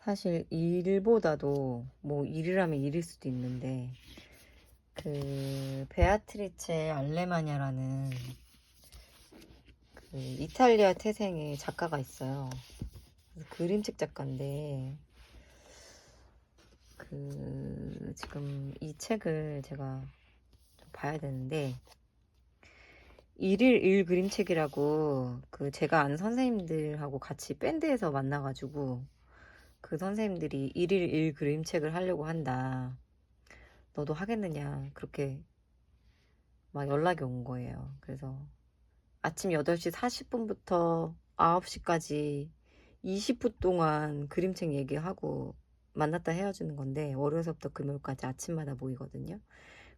사실 일보다도 뭐 일이라면 일일 수도 있는데 그 베아트리체 알레마냐라는 그 이탈리아 태생의 작가가 있어요. 그래서 그림책 작가인데 그 지금 이 책을 제가 좀 봐야 되는데 일일 일 그림책이라고 그 제가 아는 선생님들하고 같이 밴드에서 만나가지고 그 선생님들이 일일 일 그림책을 하려고 한다. 너도 하겠느냐. 그렇게 막 연락이 온 거예요. 그래서 아침 8시 40분부터 9시까지 20분 동안 그림책 얘기하고 만났다 헤어지는 건데 월요일서부터 금요일까지 아침마다 모이거든요.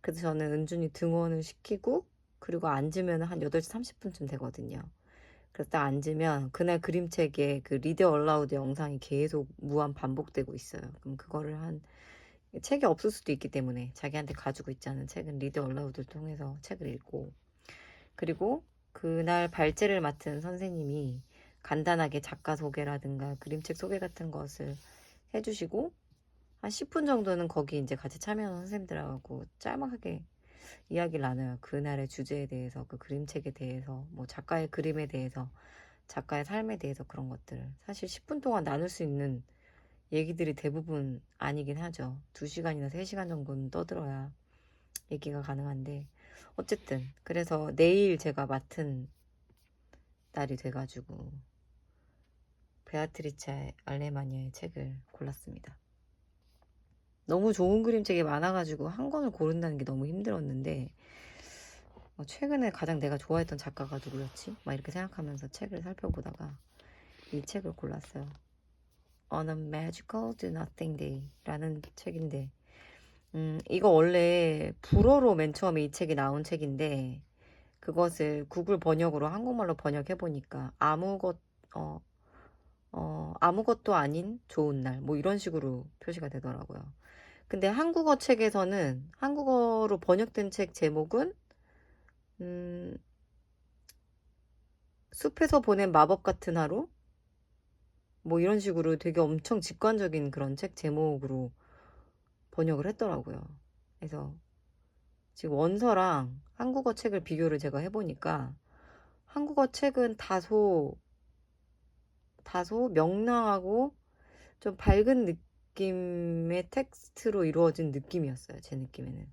그래서 저는 은준히 등원을 시키고 그리고 앉으면 한 8시 30분쯤 되거든요. 그래서 딱 앉으면 그날 그림책에 그 리드 얼라우드 영상이 계속 무한 반복되고 있어요. 그럼 그거를 한 책이 없을 수도 있기 때문에 자기한테 가지고 있지 않은 책은 리드 얼라우드를 통해서 책을 읽고 그리고 그날 발제를 맡은 선생님이 간단하게 작가 소개라든가 그림책 소개 같은 것을 해주시고 한 10분 정도는 거기 이제 같이 참여하는 선생님들하고 짤막하게 이야기를 나눠요. 그날의 주제에 대해서, 그 그림책에 대해서, 뭐 작가의 그림에 대해서, 작가의 삶에 대해서 그런 것들. 사실 10분 동안 나눌 수 있는 얘기들이 대부분 아니긴 하죠. 2시간이나 3시간 정도는 떠들어야 얘기가 가능한데 어쨌든 그래서 내일 제가 맡은 날이 돼가지고 베아트리체 알레마니아의 책을 골랐습니다. 너무 좋은 그림책이 많아가지고 한 권을 고른다는 게 너무 힘들었는데 최근에 가장 내가 좋아했던 작가가 누구였지? 막 이렇게 생각하면서 책을 살펴보다가 이 책을 골랐어요. On a Magical Do Nothing Day 라는 책인데 이거 원래 불어로 맨 처음에 이 책이 나온 책인데 그것을 구글 번역으로 한국말로 번역해보니까 아무것도 아닌 좋은 날 뭐 이런 식으로 표시가 되더라고요. 근데 한국어 책에서는 한국어로 번역된 책 제목은 음, 숲에서 보낸 마법 같은 하루? 뭐 이런 식으로 되게 엄청 직관적인 그런 책 제목으로 번역을 했더라고요. 그래서 지금 원서랑 한국어 책을 비교를 제가 해보니까 한국어 책은 다소 명랑하고 좀 밝은 느낌의 텍스트로 이루어진 느낌이었어요. 제 느낌에는.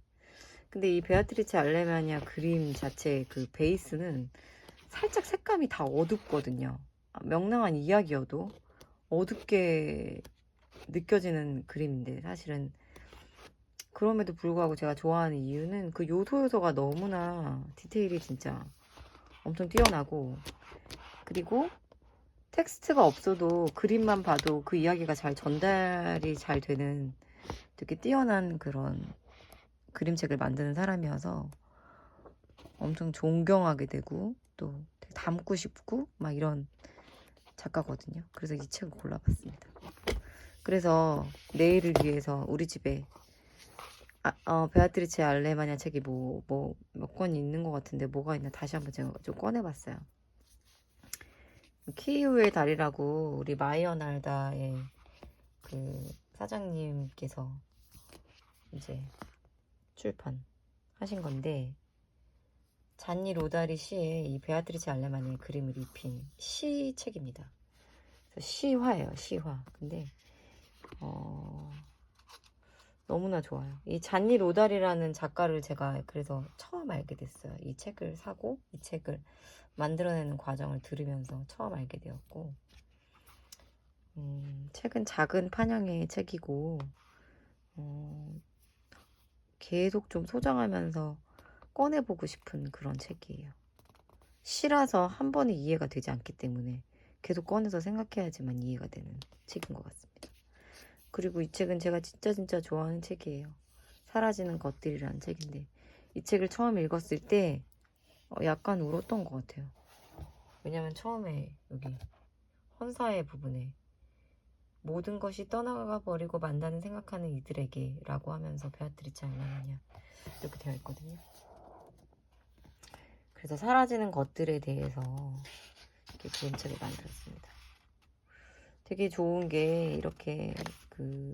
근데 이 베아트리체 알레마니아 그림 자체의 그 베이스는 살짝 색감이 다 어둡거든요. 명랑한 이야기여도 어둡게 느껴지는 그림인데 사실은 그럼에도 불구하고 제가 좋아하는 이유는 그 요소가 너무나 디테일이 진짜 엄청 뛰어나고 그리고 텍스트가 없어도 그림만 봐도 그 이야기가 잘 전달이 잘 되는 되게 뛰어난 그런 그림책을 만드는 사람이어서 엄청 존경하게 되고 또 되게 닮고 싶고 막 이런 작가거든요. 그래서 이 책을 골라봤습니다. 그래서 내일을 위해서 우리 집에 베아트리체 알레마냐 책이 몇 권 있는 것 같은데 뭐가 있나 다시 한번 제가 좀 꺼내봤어요. 키이우의 달이라고 우리 마이어날다의 그 사장님께서 이제 출판하신 건데 잔니 로다리 시의 이 베아트리체 알레마니의 그림을 입힌 시책입니다. 그래서 시화예요, 시화. 근데 너무나 좋아요. 이 잔니 로다리라는 작가를 제가 그래서 처음 알게 됐어요. 이 책을 사고 이 책을 만들어내는 과정을 들으면서 처음 알게 되었고 책은 작은 판형의 책이고 계속 좀 소장하면서 꺼내보고 싶은 그런 책이에요. 시라서 한 번에 이해가 되지 않기 때문에 계속 꺼내서 생각해야지만 이해가 되는 책인 것 같습니다. 그리고 이 책은 제가 진짜 좋아하는 책이에요. 사라지는 것들이라는 책인데 이 책을 처음 읽었을 때 약간 울었던 것 같아요. 왜냐면 처음에 여기 헌사의 부분에 모든 것이 떠나가 버리고 만다는 생각하는 이들에게 라고 하면서 베아트리체 알레마냐 이렇게 되어 있거든요. 그래서 사라지는 것들에 대해서 이렇게 그림책을 만들었습니다. 되게 좋은 게 이렇게 그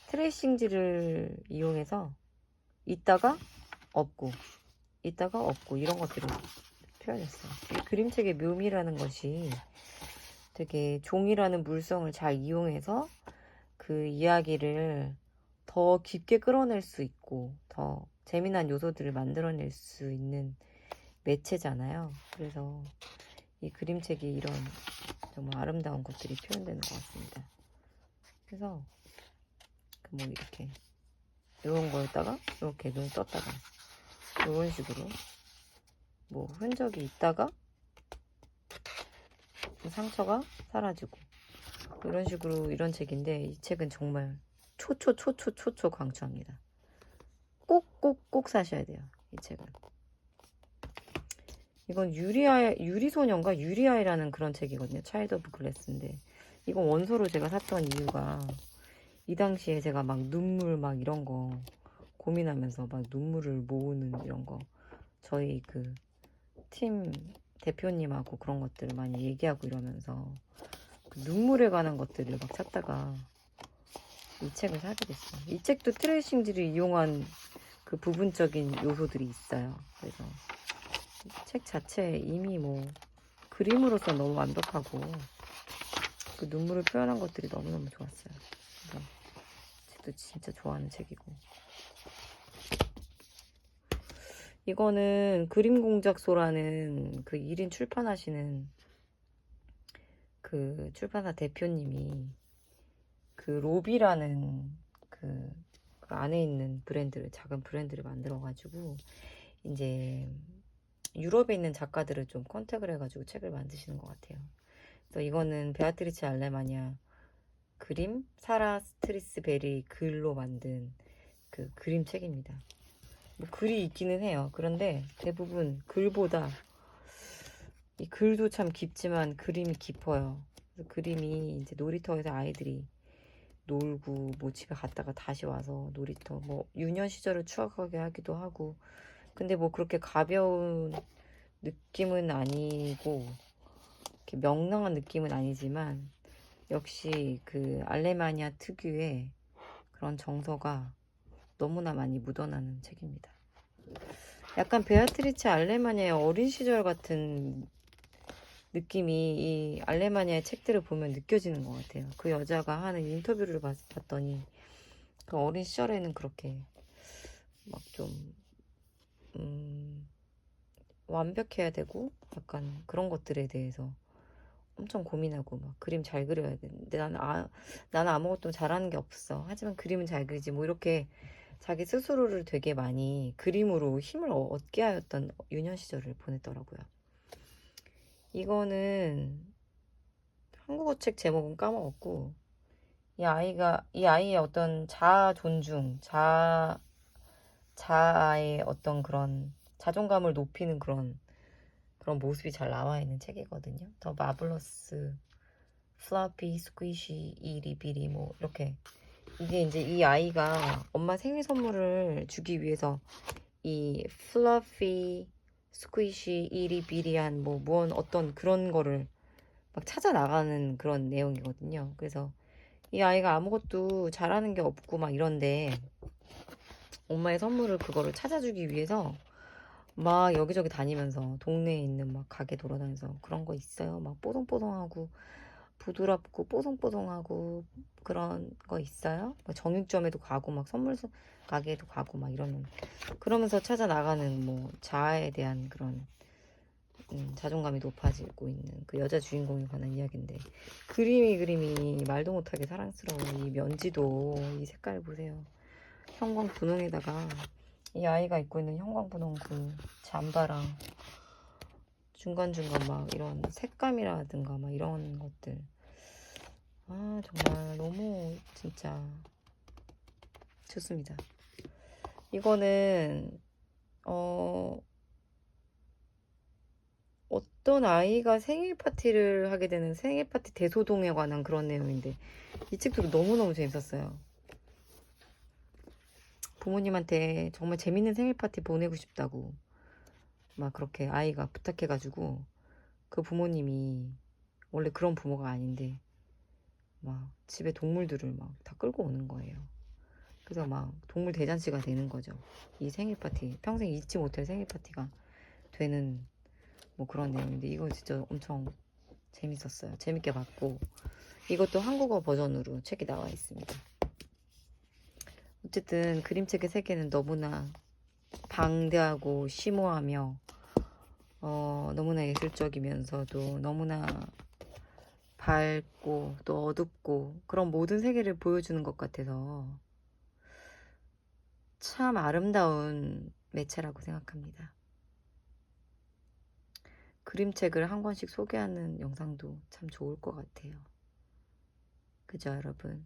트레이싱지를 이용해서 있다가 없고 있다가 없고 이런 것들을 표현했어요. 이 그림책의 묘미라는 것이 되게 종이라는 물성을 잘 이용해서 그 이야기를 더 깊게 끌어낼 수 있고 더 재미난 요소들을 만들어낼 수 있는 매체잖아요. 그래서 이 그림책이 이런 정말 아름다운 것들이 표현되는 것 같습니다. 그래서 뭐 이렇게 이런 거였다가 이렇게 눈 떴다가 이런 식으로 뭐 흔적이 있다가 상처가 사라지고 이런 식으로 이런 책인데 이 책은 정말 초초 강추합니다. 꼭 사셔야 돼요. 이 책은. 이건 유리소년과 유리아이라는 그런 책이거든요. 차일드 오브 글래스인데 이건 원서로 제가 샀던 이유가 이 당시에 제가 막 눈물 막 이런 거 고민하면서 막 눈물을 모으는 이런 거 저희 그 팀 대표님하고 그런 것들을 많이 얘기하고 이러면서 그 눈물에 관한 것들을 막 찾다가 이 책을 사게 됐어요. 이 책도 트레이싱지를 이용한 그 부분적인 요소들이 있어요. 그래서 책 자체 이미 뭐 그림으로서 너무 완벽하고 그 눈물을 표현한 것들이 너무너무 좋았어요. 그래서 책도 진짜 좋아하는 책이고 이거는 그림공작소라는 그 1인 출판하시는 그 출판사 대표님이 그 로비라는 그 안에 있는 브랜드를 작은 브랜드를 만들어가지고 이제 유럽에 있는 작가들을 좀 컨택을 해가지고 책을 만드시는 것 같아요. 그래서 이거는 베아트리체 알레마냐 그림 사라 스트리스베리 글로 만든 그 그림책입니다. 뭐 글이 있기는 해요. 그런데 대부분 글보다 이 글도 참 깊지만 그림이 깊어요. 그래서 그림이 이제 놀이터에서 아이들이 놀고 뭐 집에 갔다가 다시 와서 놀이터 뭐 유년 시절을 추억하게 하기도 하고 근데 뭐 그렇게 가벼운 느낌은 아니고 이렇게 명랑한 느낌은 아니지만 역시 그 알레마니아 특유의 그런 정서가 너무나 많이 묻어나는 책입니다. 약간 베아트리체 알레마니아의 어린 시절 같은 느낌이 이 알레마니아의 책들을 보면 느껴지는 것 같아요. 그 여자가 하는 인터뷰를 봤더니 그 어린 시절에는 그렇게 막 좀 완벽해야 되고 약간 그런 것들에 대해서 엄청 고민하고 막 그림 잘 그려야 되는데 나는 아무것도 잘하는 게 없어. 하지만 그림은 잘 그리지. 뭐 이렇게 자기 스스로를 되게 많이 그림으로 힘을 얻게 하였던 유년 시절을 보냈더라고요. 이거는 한국어 책 제목은 까먹었고 이 아이의 어떤 자아 존중, 자아의 어떤 그런 자존감을 높이는 그런 모습이 잘 나와 있는 책이거든요. 더 마블러스 플라피 스퀴시 이리비리 뭐 이렇게 이게 이제 이 아이가 엄마 생일 선물을 주기 위해서 이 플러피 스퀴시 이리비리한 뭐 무언 어떤 그런 거를 막 찾아 나가는 그런 내용이거든요. 그래서 이 아이가 아무것도 잘하는 게 없고 막 이런데 엄마의 선물을 그거를 찾아주기 위해서 막 여기저기 다니면서 동네에 있는 막 가게 돌아다니면서 그런 거 있어요. 막 뽀송뽀송하고 부드럽고 뽀송뽀송하고 그런 거 있어요. 막 정육점에도 가고 막 선물 가게에도 가고 막 이러면 그러면서 찾아 나가는 뭐 자아에 대한 그런 자존감이 높아지고 있는 그 여자 주인공에 관한 이야기인데 그림이 말도 못하게 사랑스러운 이 면지도 이 색깔 보세요. 형광 분홍에다가 이 아이가 입고 있는 형광 분홍 그 잠바랑 중간중간 막 이런 색감이라든가 막 이런 것들 정말 너무 진짜 좋습니다. 이거는 어떤 아이가 생일 파티를 하게 되는 생일 파티 대소동에 관한 그런 내용인데 이 책도 너무너무 재밌었어요. 부모님한테 정말 재밌는 생일 파티 보내고 싶다고 막 그렇게 아이가 부탁해가지고 그 부모님이 원래 그런 부모가 아닌데 막 집에 동물들을 막 다 끌고 오는 거예요. 그래서 막 동물 대잔치가 되는 거죠. 이 생일 파티, 평생 잊지 못할 생일 파티가 되는 뭐 그런 내용인데 이거 진짜 엄청 재밌었어요. 재밌게 봤고 이것도 한국어 버전으로 책이 나와 있습니다. 어쨌든 그림책의 세계는 너무나 방대하고 심오하며 너무나 예술적이면서도 너무나 밝고 또 어둡고 그런 모든 세계를 보여주는 것 같아서 참 아름다운 매체라고 생각합니다. 그림책을 한 권씩 소개하는 영상도 참 좋을 것 같아요. 그죠, 여러분?